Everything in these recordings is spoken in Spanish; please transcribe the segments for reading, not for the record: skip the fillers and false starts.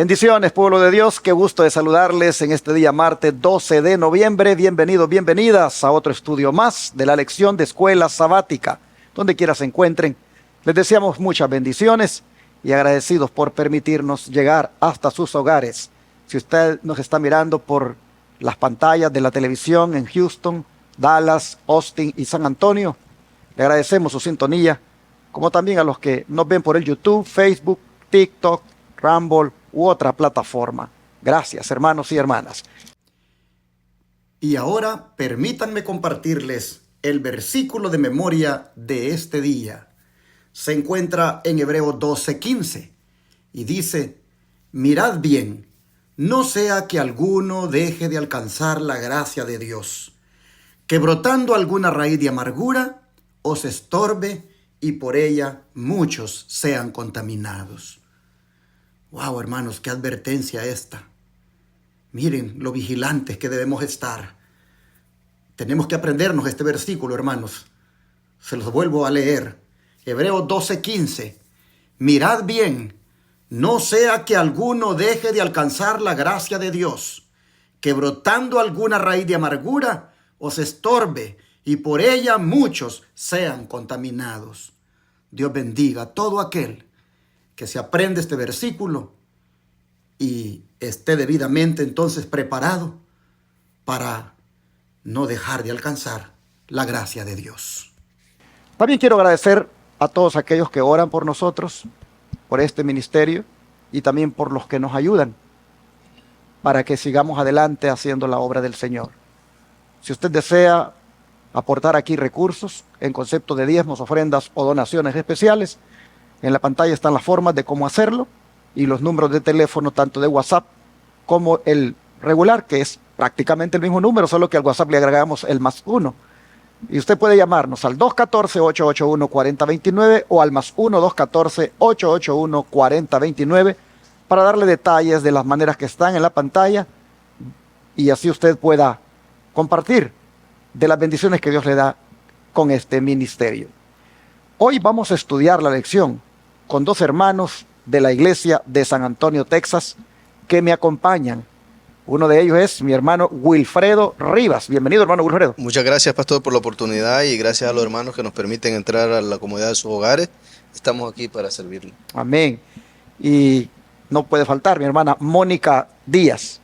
Bendiciones, pueblo de Dios, qué gusto de saludarles en este día martes 12 de noviembre. Bienvenidos, bienvenidas a otro estudio más de la lección de escuela sabática. Donde quiera se encuentren, les deseamos muchas bendiciones y agradecidos por permitirnos llegar hasta sus hogares. Si usted nos está mirando por las pantallas de la televisión en Houston, Dallas, Austin y San Antonio, le agradecemos su sintonía, como también a los que nos ven por el YouTube, Facebook, TikTok, Rumble u otra plataforma. Gracias, hermanos y hermanas. Y ahora permítanme compartirles el versículo de memoria de este día. Se encuentra en Hebreos 12:15 y dice: mirad bien, no sea que alguno deje de alcanzar la gracia de Dios, que brotando alguna raíz de amargura os estorbe y por ella muchos sean contaminados. Wow, hermanos, qué advertencia esta. Miren lo vigilantes que debemos estar. Tenemos que aprendernos este versículo, hermanos. Se los vuelvo a leer. Hebreos 12:15. Mirad bien, no sea que alguno deje de alcanzar la gracia de Dios, que brotando alguna raíz de amargura os estorbe y por ella muchos sean contaminados. Dios bendiga a todo aquel que se aprende este versículo y esté debidamente entonces preparado para no dejar de alcanzar la gracia de Dios. También quiero agradecer a todos aquellos que oran por nosotros, por este ministerio y también por los que nos ayudan para que sigamos adelante haciendo la obra del Señor. Si usted desea aportar aquí recursos en concepto de diezmos, ofrendas o donaciones especiales, en la pantalla están las formas de cómo hacerlo y los números de teléfono tanto de WhatsApp como el regular, que es prácticamente el mismo número, solo que al WhatsApp le agregamos el +1. Y usted puede llamarnos al 214-881-4029 o al +1 214-881-4029 para darle detalles de las maneras que están en la pantalla y así usted pueda compartir de las bendiciones que Dios le da con este ministerio. Hoy vamos a estudiar la lección con dos hermanos de la iglesia de San Antonio, Texas, que me acompañan. Uno de ellos es mi hermano Wilfredo Rivas. Bienvenido, hermano Wilfredo. Muchas gracias, pastor, por la oportunidad y gracias a los hermanos que nos permiten entrar a la comodidad de sus hogares. Estamos aquí para servirle. Amén. Y no puede faltar mi hermana Mónica Díaz.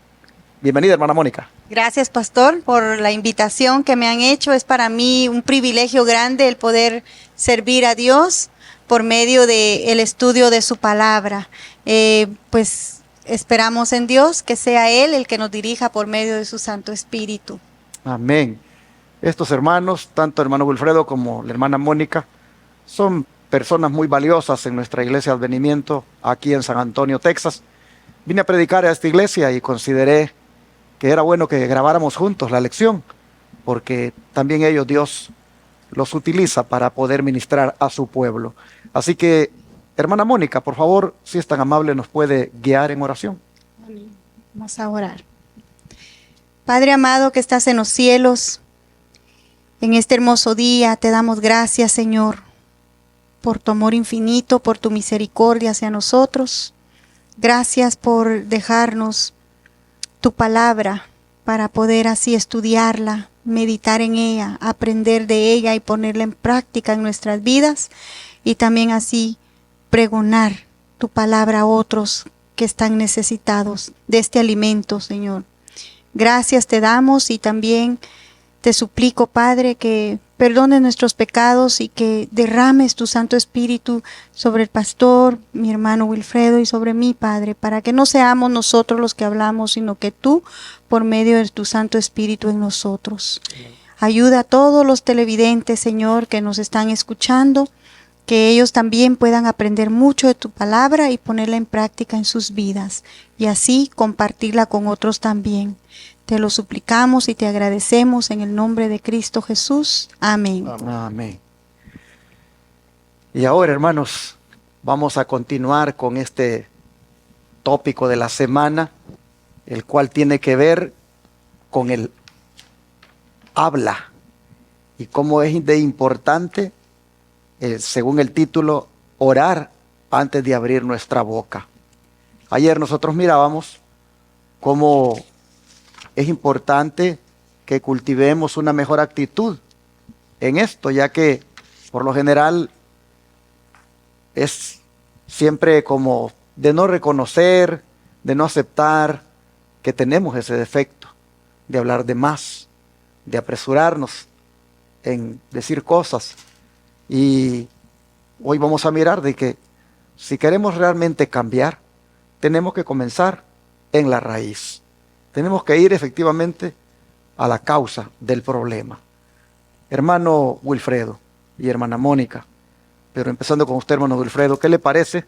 Bienvenida, hermana Mónica. Gracias, pastor, por la invitación que me han hecho. Es para mí un privilegio grande el poder servir a Dios por medio del estudio de su palabra. Pues esperamos en Dios que sea Él el que nos dirija por medio de su Santo Espíritu. Amén. Estos hermanos, tanto el hermano Wilfredo como la hermana Mónica, son personas muy valiosas en nuestra iglesia de Advenimiento aquí en San Antonio, Texas. Vine a predicar a esta iglesia y consideré que era bueno que grabáramos juntos la lección, porque también ellos, Dios los utiliza para poder ministrar a su pueblo. Así que, hermana Mónica, por favor, si es tan amable, nos puede guiar en oración. Amén. Vamos a orar. Padre amado que estás en los cielos, en este hermoso día te damos gracias, Señor, por tu amor infinito, por tu misericordia hacia nosotros. Gracias por dejarnos tu palabra para poder así estudiarla, meditar en ella, aprender de ella y ponerla en práctica en nuestras vidas y también así pregonar tu palabra a otros que están necesitados de este alimento, Señor. Gracias te damos y también te suplico, Padre, que perdones nuestros pecados y que derrames tu Santo Espíritu sobre el pastor, mi hermano Wilfredo, y sobre mí, Padre, para que no seamos nosotros los que hablamos, sino que tú, por medio de tu Santo Espíritu en nosotros. Ayuda a todos los televidentes, Señor, que nos están escuchando, que ellos también puedan aprender mucho de tu palabra y ponerla en práctica en sus vidas, y así compartirla con otros también. Te lo suplicamos y te agradecemos en el nombre de Cristo Jesús. Amén. Amén. Y ahora, hermanos, vamos a continuar con este tópico de la semana, el cual tiene que ver con el habla y cómo es de importante, según el título, orar antes de abrir nuestra boca. Ayer nosotros mirábamos cómo es importante que cultivemos una mejor actitud en esto, ya que por lo general es siempre como de no reconocer, de no aceptar que tenemos ese defecto, de hablar de más, de apresurarnos en decir cosas. Y hoy vamos a mirar de que si queremos realmente cambiar, tenemos que comenzar en la raíz. Tenemos que ir efectivamente a la causa del problema. Hermano Wilfredo y hermana Mónica, pero empezando con usted, hermano Wilfredo, ¿qué le parece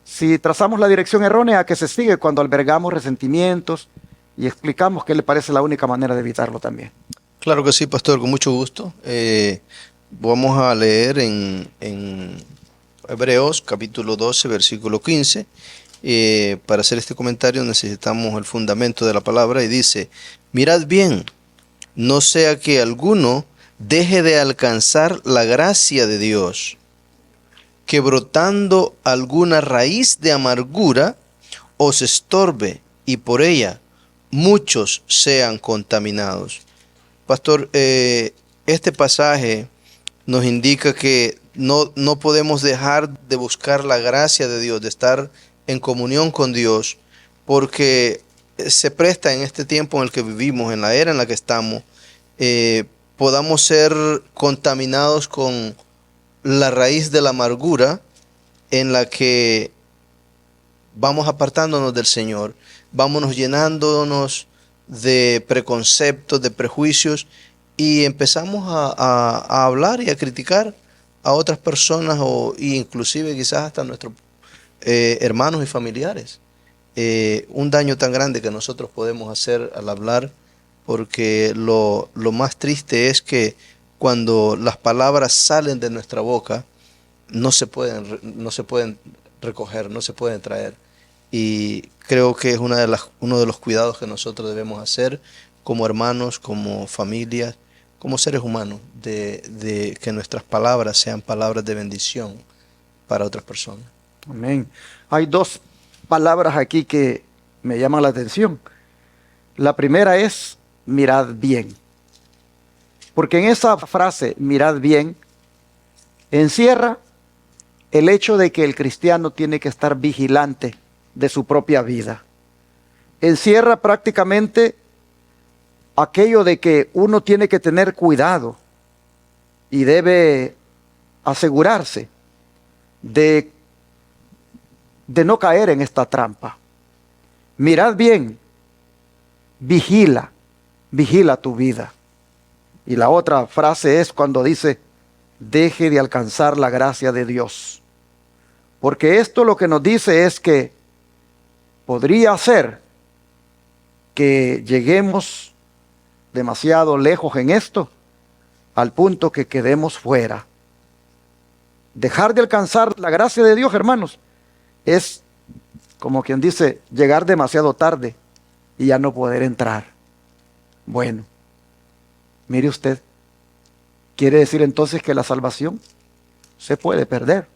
si trazamos la dirección errónea que se sigue cuando albergamos resentimientos y explicamos qué le parece la única manera de evitarlo también? Claro que sí, pastor, con mucho gusto. Vamos a leer en Hebreos capítulo 12, versículo 15. Para hacer este comentario necesitamos el fundamento de la palabra y dice: mirad bien, no sea que alguno deje de alcanzar la gracia de Dios, que brotando alguna raíz de amargura os estorbe y por ella muchos sean contaminados. Pastor, este pasaje nos indica que no podemos dejar de buscar la gracia de Dios, de estar en comunión con Dios, porque se presta en este tiempo en el que vivimos, en la era en la que estamos, podamos ser contaminados con la raíz de la amargura en la que vamos apartándonos del Señor, vámonos llenándonos de preconceptos, de prejuicios, y empezamos a hablar y a criticar a otras personas o inclusive quizás hasta nuestros hermanos y familiares. Un daño tan grande que nosotros podemos hacer al hablar, porque lo más triste es que cuando las palabras salen de nuestra boca no se pueden recoger, no se pueden traer. Y creo que es uno de los cuidados que nosotros debemos hacer como hermanos, como familias, como seres humanos, de que nuestras palabras sean palabras de bendición para otras personas. Amén. Hay dos palabras aquí que me llaman la atención. La primera es mirad bien. Porque en esa frase, mirad bien, encierra el hecho de que el cristiano tiene que estar vigilante de su propia vida. Encierra prácticamente aquello de que uno tiene que tener cuidado y debe asegurarse de no caer en esta trampa. Mirad bien, vigila tu vida. Y la otra frase es cuando dice: deje de alcanzar la gracia de Dios. Porque esto lo que nos dice es que podría ser que lleguemos demasiado lejos en esto, al punto que quedemos fuera. Dejar de alcanzar la gracia de Dios, hermanos, es como quien dice llegar demasiado tarde y ya no poder entrar. Bueno, mire usted, quiere decir entonces que la salvación se puede perder.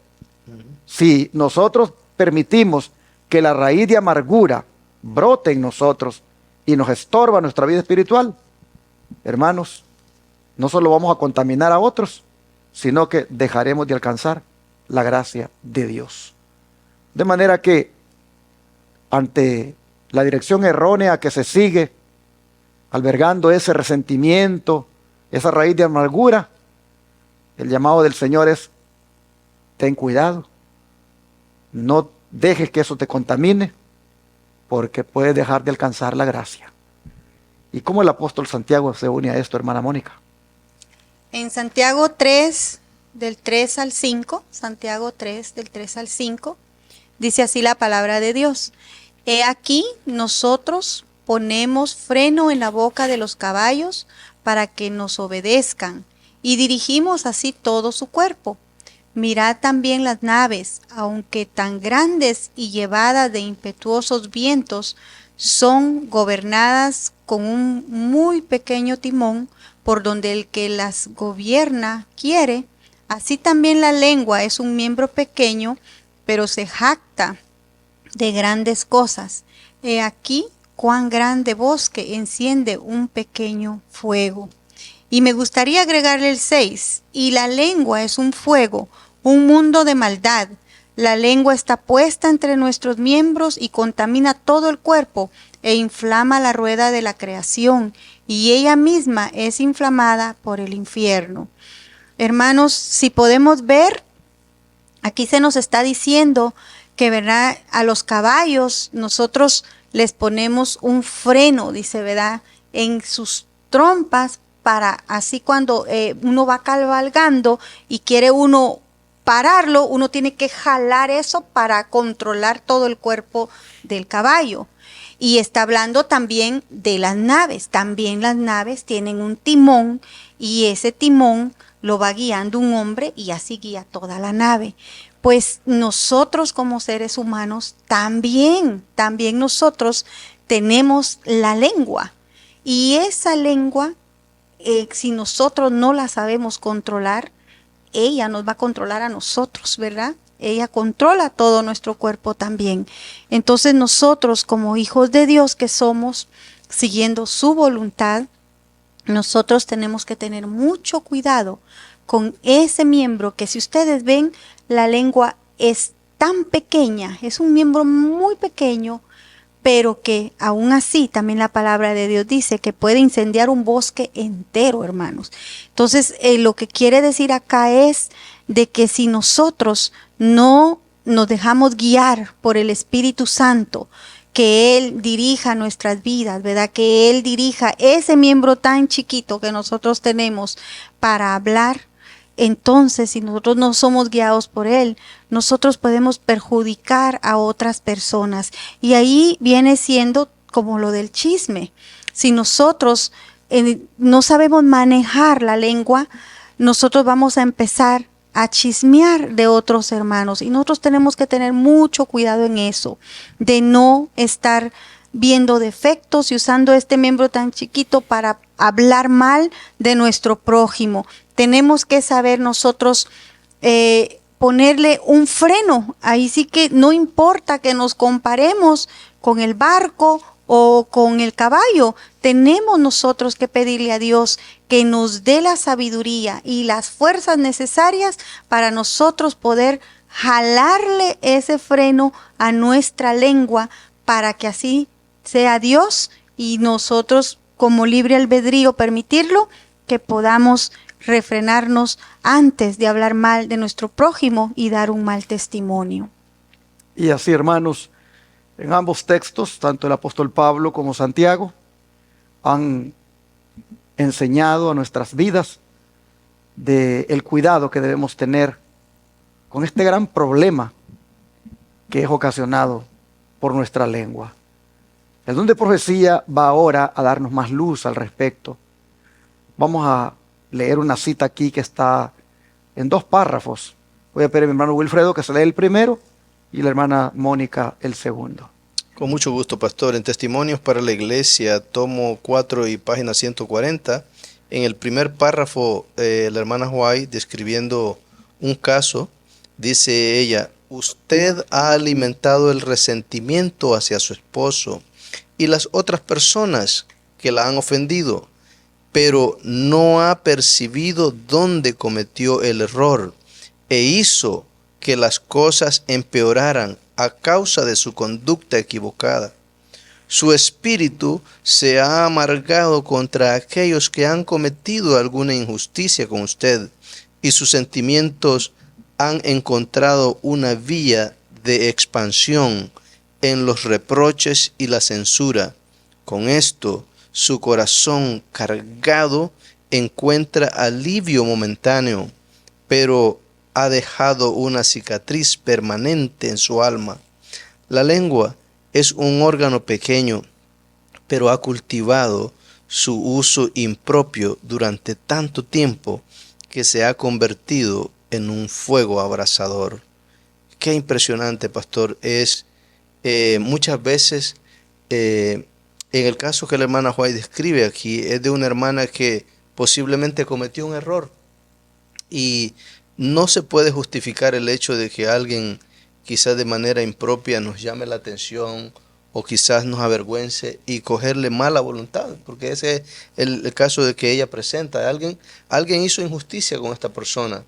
Si nosotros permitimos que la raíz de amargura brote en nosotros y nos estorba nuestra vida espiritual, hermanos, no solo vamos a contaminar a otros, sino que dejaremos de alcanzar la gracia de Dios. De manera que, ante la dirección errónea que se sigue, albergando ese resentimiento, esa raíz de amargura, el llamado del Señor es: ten cuidado, no dejes que eso te contamine, porque puedes dejar de alcanzar la gracia. ¿Y cómo el apóstol Santiago se une a esto, hermana Mónica? En Santiago 3, del 3 al 5, Santiago 3, del 3 al 5, dice así la palabra de Dios: he aquí nosotros ponemos freno en la boca de los caballos para que nos obedezcan, y dirigimos así todo su cuerpo. Mirad también las naves, aunque tan grandes y llevadas de impetuosos vientos, son gobernadas con un muy pequeño timón, por donde el que las gobierna quiere. Así también la lengua es un miembro pequeño, pero se jacta de grandes cosas. He aquí cuán grande bosque enciende un pequeño fuego. Y me gustaría agregarle el 6. Y la lengua es un fuego, un mundo de maldad. La lengua está puesta entre nuestros miembros y contamina todo el cuerpo e inflama la rueda de la creación, y ella misma es inflamada por el infierno. Hermanos, si podemos ver, aquí se nos está diciendo que, ¿verdad?, a los caballos nosotros les ponemos un freno, dice, ¿verdad?, en sus trompas, para así cuando uno va cabalgando y quiere uno pararlo, uno tiene que jalar eso para controlar todo el cuerpo del caballo. Y está hablando también de las naves. También las naves tienen un timón, y ese timón lo va guiando un hombre, y así guía toda la nave. Pues nosotros como seres humanos también nosotros tenemos la lengua. Y esa lengua, si nosotros no la sabemos controlar, ella nos va a controlar a nosotros, ¿verdad? Ella controla todo nuestro cuerpo también. Entonces nosotros, como hijos de Dios que somos, siguiendo su voluntad, nosotros tenemos que tener mucho cuidado con ese miembro que, si ustedes ven, la lengua es tan pequeña, es un miembro muy pequeño, pero que aún así también la palabra de Dios dice que puede incendiar un bosque entero, hermanos. Entonces, lo que quiere decir acá es de que si nosotros no nos dejamos guiar por el Espíritu Santo, que Él dirija nuestras vidas, ¿verdad?, que Él dirija ese miembro tan chiquito que nosotros tenemos para hablar, entonces, si nosotros no somos guiados por Él, nosotros podemos perjudicar a otras personas. Y ahí viene siendo como lo del chisme. Si nosotros no sabemos manejar la lengua, nosotros vamos a empezar a chismear de otros hermanos. Y nosotros tenemos que tener mucho cuidado en eso, de no estar viendo defectos y usando este miembro tan chiquito para hablar mal de nuestro prójimo. Tenemos que saber nosotros ponerle un freno. Ahí sí que no importa que nos comparemos con el barco o con el caballo. Tenemos nosotros que pedirle a Dios que nos dé la sabiduría y las fuerzas necesarias para nosotros poder jalarle ese freno a nuestra lengua, para que así sea Dios y nosotros, como libre albedrío, permitirlo, que podamos refrenarnos antes de hablar mal de nuestro prójimo y dar un mal testimonio. Y así, hermanos, en ambos textos, tanto el apóstol Pablo como Santiago han enseñado a nuestras vidas del cuidado que debemos tener con este gran problema que es ocasionado por nuestra lengua. El don de profecía va ahora a darnos más luz al respecto. Vamos a leer una cita aquí que está en 2 párrafos. Voy a pedir a mi hermano Wilfredo que se lea el primero y la hermana Mónica el segundo. Con mucho gusto, pastor. En Testimonios para la Iglesia, tomo 4 y página 140, en el primer párrafo, la hermana White, describiendo un caso, dice ella: usted ha alimentado el resentimiento hacia su esposo y las otras personas que la han ofendido, pero no ha percibido dónde cometió el error e hizo que las cosas empeoraran a causa de su conducta equivocada. Su espíritu se ha amargado contra aquellos que han cometido alguna injusticia con usted, y sus sentimientos han encontrado una vía de expansión en los reproches y la censura. Con esto, su corazón cargado encuentra alivio momentáneo, pero ha dejado una cicatriz permanente en su alma. La lengua es un órgano pequeño, pero ha cultivado su uso impropio durante tanto tiempo que se ha convertido en un fuego abrasador. Qué impresionante, pastor, es muchas veces, en el caso que la hermana White describe aquí, es de una hermana que posiblemente cometió un error, y no se puede justificar el hecho de que alguien quizás de manera impropia nos llame la atención o quizás nos avergüence y cogerle mala voluntad, porque ese es el caso de que ella presenta. Alguien hizo injusticia con esta persona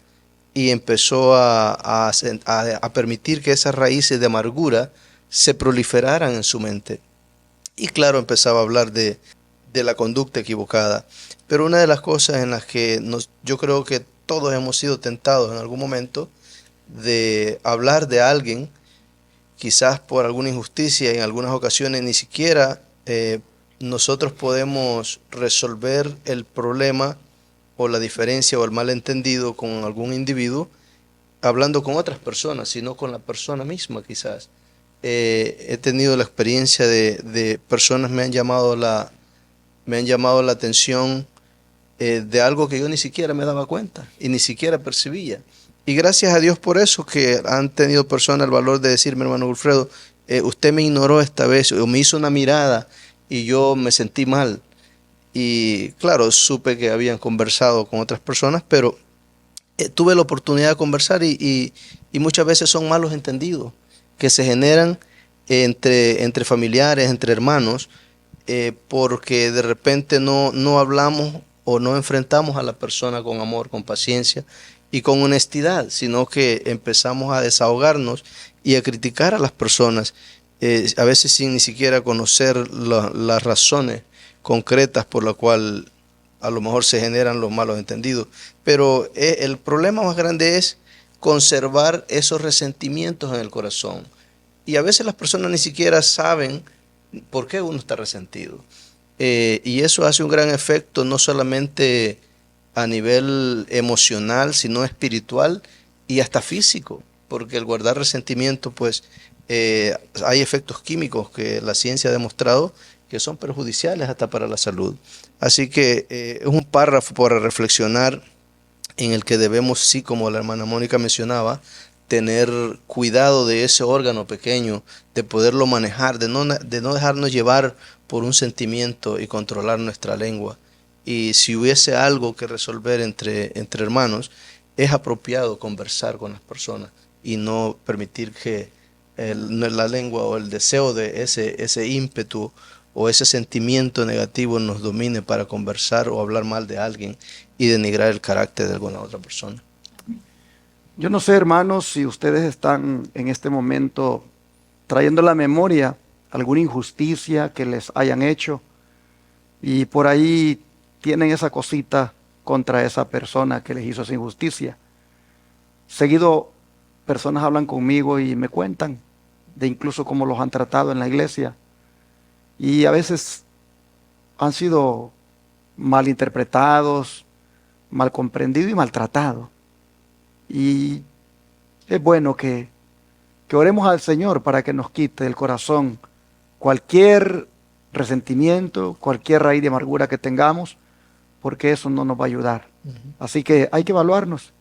y empezó a permitir que esas raíces de amargura se proliferaran en su mente. Y claro, empezaba a hablar de la conducta equivocada. Pero una de las cosas en las que yo creo que todos hemos sido tentados en algún momento de hablar de alguien, quizás por alguna injusticia, en algunas ocasiones ni siquiera nosotros podemos resolver el problema o la diferencia o el malentendido con algún individuo hablando con otras personas, sino con la persona misma quizás. He tenido la experiencia de personas me han llamado la atención de algo que yo ni siquiera me daba cuenta y ni siquiera percibía. Y gracias a Dios por eso, que han tenido personas el valor de decirme, hermano Wilfredo, usted me ignoró esta vez, o me hizo una mirada y yo me sentí mal. Y claro, supe que habían conversado con otras personas, pero tuve la oportunidad de conversar y muchas veces son malos entendidos que se generan entre familiares, entre hermanos, porque de repente no hablamos o no enfrentamos a la persona con amor, con paciencia y con honestidad, sino que empezamos a desahogarnos y a criticar a las personas, a veces sin ni siquiera conocer las razones concretas por las cuales a lo mejor se generan los malos entendidos. Pero el problema más grande es conservar esos resentimientos en el corazón. Y a veces las personas ni siquiera saben por qué uno está resentido. Y eso hace un gran efecto, no solamente a nivel emocional, sino espiritual y hasta físico, porque el guardar resentimiento, pues hay efectos químicos que la ciencia ha demostrado que son perjudiciales hasta para la salud. Así que es un párrafo para reflexionar en el que debemos, sí, como la hermana Mónica mencionaba, tener cuidado de ese órgano pequeño, de poderlo manejar, de no dejarnos llevar por un sentimiento y controlar nuestra lengua. Y si hubiese algo que resolver entre hermanos, es apropiado conversar con las personas y no permitir que la lengua o el deseo de ese ímpetu o ese sentimiento negativo nos domine para conversar o hablar mal de alguien y denigrar el carácter de alguna otra persona. Yo no sé, hermanos, si ustedes están en este momento trayendo a la memoria alguna injusticia que les hayan hecho y por ahí tienen esa cosita contra esa persona que les hizo esa injusticia. Seguido, personas hablan conmigo y me cuentan de incluso cómo los han tratado en la iglesia. Y a veces han sido malinterpretados, mal comprendidos y maltratados. Y es bueno que oremos al Señor para que nos quite del corazón cualquier resentimiento, cualquier raíz de amargura que tengamos, porque eso no nos va a ayudar. Así que hay que evaluarnos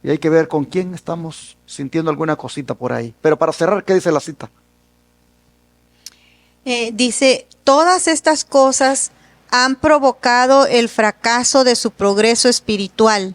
y hay que ver con quién estamos sintiendo alguna cosita por ahí. Pero para cerrar, ¿qué dice la cita? Dice, todas estas cosas han provocado el fracaso de su progreso espiritual,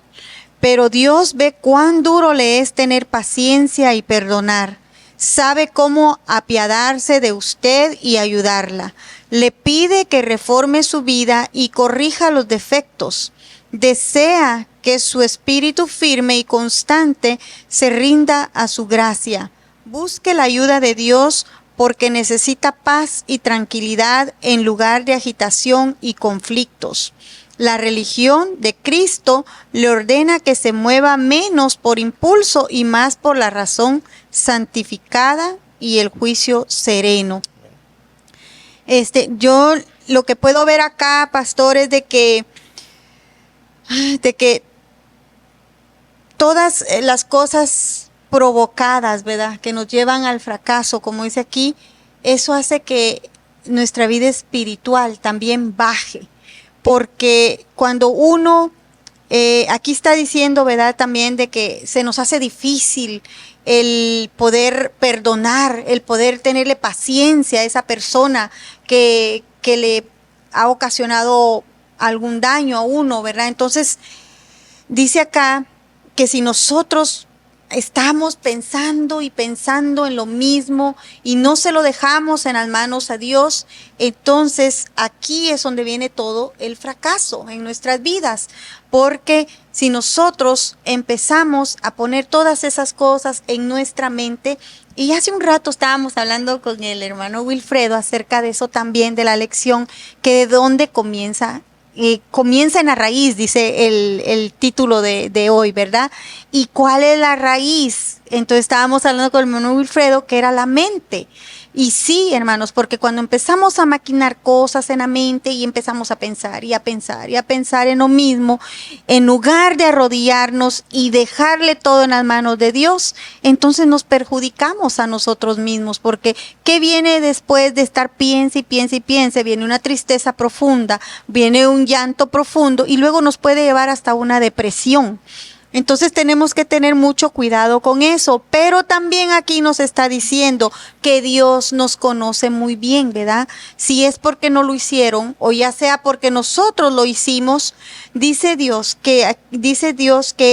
pero Dios ve cuán duro le es tener paciencia y perdonar. Sabe cómo apiadarse de usted y ayudarla. Le pide que reforme su vida y corrija los defectos. Desea que su espíritu firme y constante se rinda a su gracia. Busque la ayuda de Dios porque necesita paz y tranquilidad en lugar de agitación y conflictos. La religión de Cristo le ordena que se mueva menos por impulso y más por la razón santificada y el juicio sereno. Yo lo que puedo ver acá, pastor, es de que todas las cosas provocadas, ¿verdad?, que nos llevan al fracaso, como dice aquí, eso hace que nuestra vida espiritual también baje. Porque cuando uno, aquí está diciendo, ¿verdad?, también de que se nos hace difícil el poder perdonar, el poder tenerle paciencia a esa persona que le ha ocasionado algún daño a uno, ¿verdad? Entonces, dice acá que si nosotros estamos pensando y pensando en lo mismo y no se lo dejamos en las manos a Dios, entonces aquí es donde viene todo el fracaso en nuestras vidas. Porque si nosotros empezamos a poner todas esas cosas en nuestra mente, y hace un rato estábamos hablando con el hermano Wilfredo acerca de eso también, de la lección, que de dónde comienza. Comienza en la raíz, dice el título de hoy, ¿verdad? ¿Y cuál es la raíz? Entonces estábamos hablando con el hermano Wilfredo, que era la mente. Y sí, hermanos, porque cuando empezamos a maquinar cosas en la mente y empezamos a pensar y a pensar y a pensar en lo mismo, en lugar de arrodillarnos y dejarle todo en las manos de Dios, entonces nos perjudicamos a nosotros mismos, porque ¿qué viene después de estar piense y piense y piense? Viene una tristeza profunda, viene un llanto profundo y luego nos puede llevar hasta una depresión. Entonces tenemos que tener mucho cuidado con eso, pero también aquí nos está diciendo que Dios nos conoce muy bien, ¿verdad? Si es porque no lo hicieron o ya sea porque nosotros lo hicimos, dice Dios que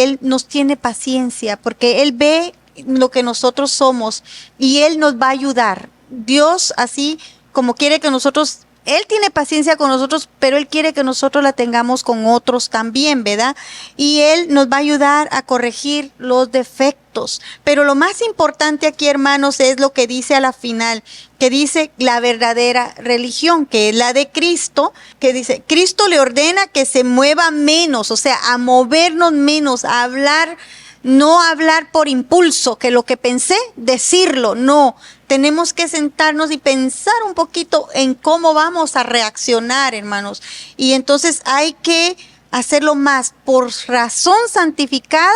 Él nos tiene paciencia porque Él ve lo que nosotros somos y Él nos va a ayudar. Dios, así como quiere que nosotros, Él tiene paciencia con nosotros, pero Él quiere que nosotros la tengamos con otros también, ¿verdad? Y Él nos va a ayudar a corregir los defectos. Pero lo más importante aquí, hermanos, es lo que dice a la final, que dice la verdadera religión, que es la de Cristo, que dice, Cristo le ordena que se mueva menos, o sea, a movernos menos, a hablar, no hablar por impulso, que lo que pensé, decirlo, no. Tenemos que sentarnos y pensar un poquito en cómo vamos a reaccionar, hermanos. Y entonces hay que hacerlo más por razón santificada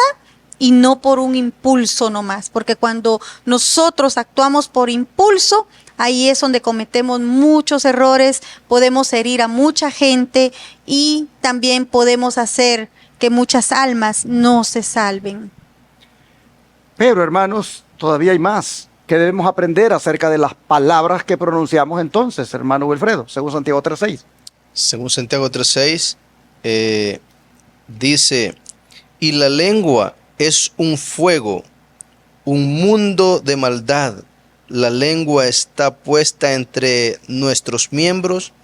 y no por un impulso nomás. Porque cuando nosotros actuamos por impulso, ahí es donde cometemos muchos errores, podemos herir a mucha gente y también podemos hacer que muchas almas no se salven. Pero hermanos, todavía hay más que debemos aprender acerca de las palabras que pronunciamos entonces, hermano Wilfredo, según Santiago 3:6. Según Santiago 3:6, dice, y la lengua es un fuego, un mundo de maldad. La lengua está puesta entre nuestros miembros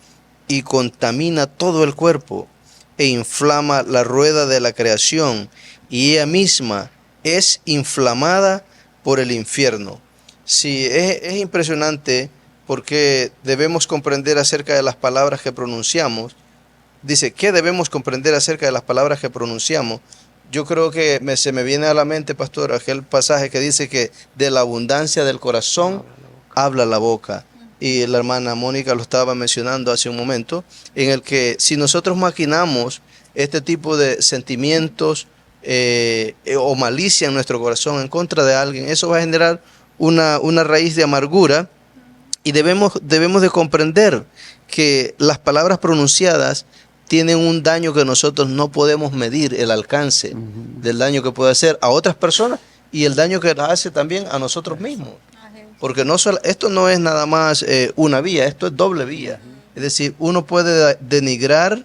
y contamina todo el cuerpo e inflama la rueda de la creación y ella misma es inflamada por el infierno. Sí, es impresionante porque debemos comprender acerca de las palabras que pronunciamos. Dice, ¿qué debemos comprender acerca de las palabras que pronunciamos? Yo creo que se me viene a la mente, pastor, aquel pasaje que dice que de la abundancia del corazón habla la boca. Y la hermana Mónica lo estaba mencionando hace un momento, en el que si nosotros maquinamos este tipo de sentimientos o malicia en nuestro corazón en contra de alguien, eso va a generar una raíz de amargura y debemos de comprender que las palabras pronunciadas tienen un daño que nosotros no podemos medir, el alcance del daño que puede hacer a otras personas y el daño que hace también a nosotros mismos. Porque esto no es nada más una vía, esto es doble vía. Es decir, uno puede denigrar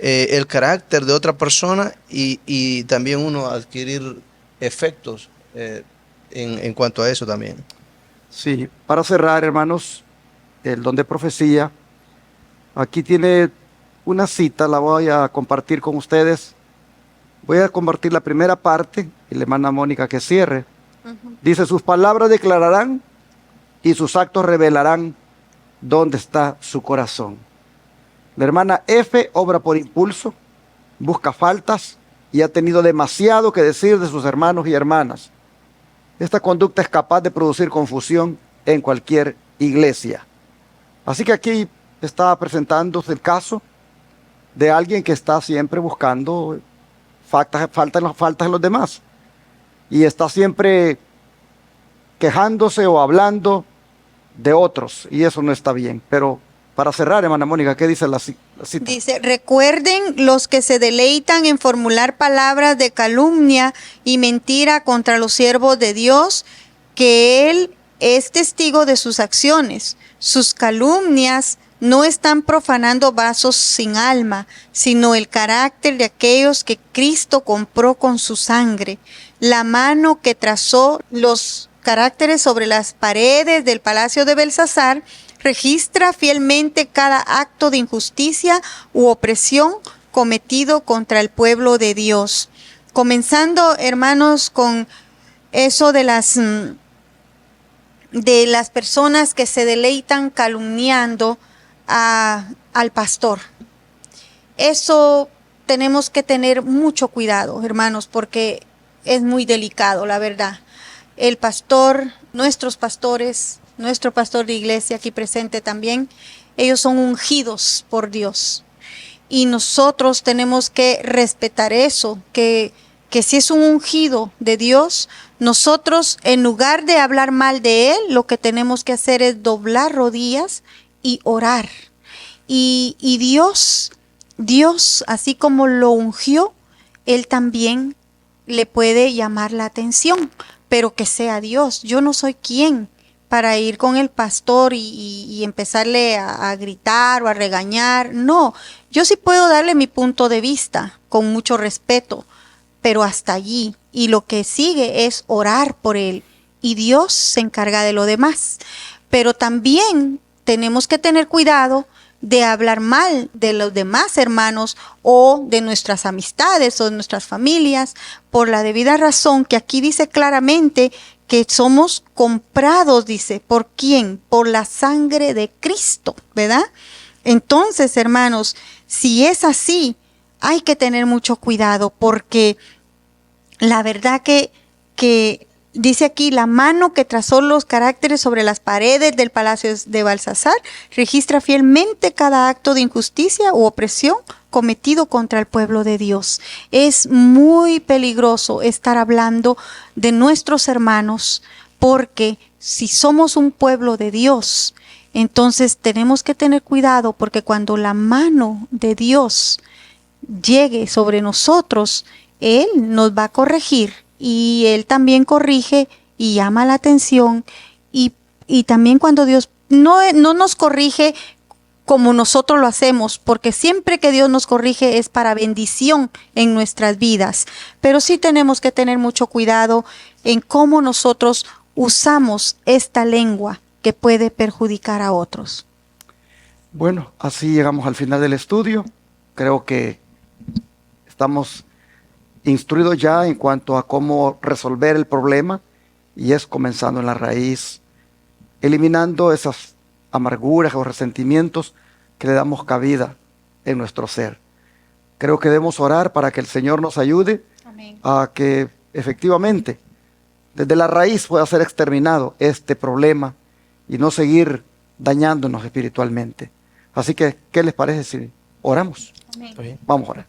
el carácter de otra persona y también uno adquirir efectos en cuanto a eso también. Sí, para cerrar, hermanos, el don de profecía, aquí tiene una cita, la voy a compartir con ustedes. Voy a compartir la primera parte y la hermana Mónica que cierre. Dice, sus palabras declararán y sus actos revelarán dónde está su corazón. La hermana F obra por impulso, busca faltas y ha tenido demasiado que decir de sus hermanos y hermanas. Esta conducta es capaz de producir confusión en cualquier iglesia. Así que aquí está presentándose el caso de alguien que está siempre buscando faltas en los demás y está siempre quejándose o hablando de otros, y eso no está bien. Pero para cerrar, hermana Mónica, ¿qué dice la cita? Dice, recuerden los que se deleitan en formular palabras de calumnia y mentira contra los siervos de Dios, que Él es testigo de sus acciones. Sus calumnias no están profanando vasos sin alma, sino el carácter de aquellos que Cristo compró con su sangre. La mano que trazó los caracteres sobre las paredes del palacio de Belsasar registra fielmente cada acto de injusticia u opresión cometido contra el pueblo de Dios. Comenzando, hermanos, con eso de las personas que se deleitan calumniando al pastor. Eso tenemos que tener mucho cuidado, hermanos, porque es muy delicado, la verdad. El pastor, nuestros pastores, nuestro pastor de iglesia aquí presente también, ellos son ungidos por Dios. Y nosotros tenemos que respetar eso, que si es un ungido de Dios, nosotros en lugar de hablar mal de él, lo que tenemos que hacer es doblar rodillas y orar. Y Dios, así como lo ungió, él también le puede llamar la atención, pero que sea Dios. Yo no soy quien para ir con el pastor y empezarle a gritar o a regañar. No, yo sí puedo darle mi punto de vista con mucho respeto, pero hasta allí. Y lo que sigue es orar por él. Y Dios se encarga de lo demás. Pero también tenemos que tener cuidado de hablar mal de los demás hermanos o de nuestras amistades o de nuestras familias, por la debida razón que aquí dice claramente que somos comprados, dice, ¿por quién? Por la sangre de Cristo, ¿verdad? Entonces, hermanos, si es así, hay que tener mucho cuidado, porque la verdad que dice aquí, la mano que trazó los caracteres sobre las paredes del palacio de Belsasar registra fielmente cada acto de injusticia u opresión cometido contra el pueblo de Dios. Es muy peligroso estar hablando de nuestros hermanos, porque si somos un pueblo de Dios, entonces tenemos que tener cuidado, porque cuando la mano de Dios llegue sobre nosotros, Él nos va a corregir. Y Él también corrige y llama la atención. Y también cuando Dios no nos corrige como nosotros lo hacemos, porque siempre que Dios nos corrige es para bendición en nuestras vidas. Pero sí tenemos que tener mucho cuidado en cómo nosotros usamos esta lengua que puede perjudicar a otros. Bueno, así llegamos al final del estudio. Creo que estamos instruidos ya en cuanto a cómo resolver el problema, y es comenzando en la raíz, eliminando esas amarguras o resentimientos que le damos cabida en nuestro ser. Creo que debemos orar para que el Señor nos ayude. Amén. A que efectivamente desde la raíz pueda ser exterminado este problema y no seguir dañándonos espiritualmente. Así que, ¿qué les parece si oramos? Amén. Vamos a orar.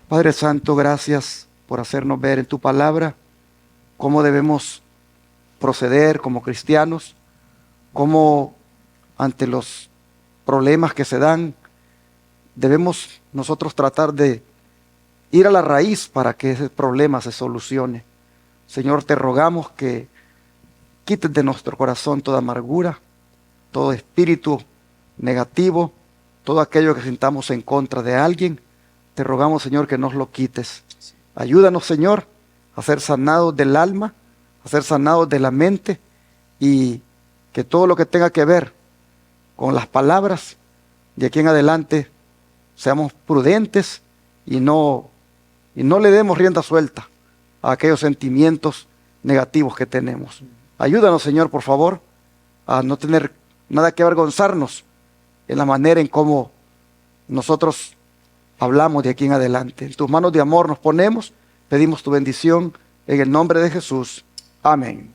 Padre Santo, gracias por hacernos ver en tu palabra cómo debemos proceder como cristianos, cómo ante los problemas que se dan debemos nosotros tratar de ir a la raíz para que ese problema se solucione. Señor, te rogamos que quites de nuestro corazón toda amargura, todo espíritu negativo, todo aquello que sintamos en contra de alguien. Te rogamos, Señor, que nos lo quites. Ayúdanos, Señor, a ser sanados del alma, a ser sanados de la mente, y que todo lo que tenga que ver con las palabras, de aquí en adelante seamos prudentes y no le demos rienda suelta a aquellos sentimientos negativos que tenemos. Ayúdanos, Señor, por favor, a no tener nada que avergonzarnos en la manera en cómo nosotros hablamos de aquí en adelante. En tus manos de amor nos ponemos, pedimos tu bendición en el nombre de Jesús. Amén.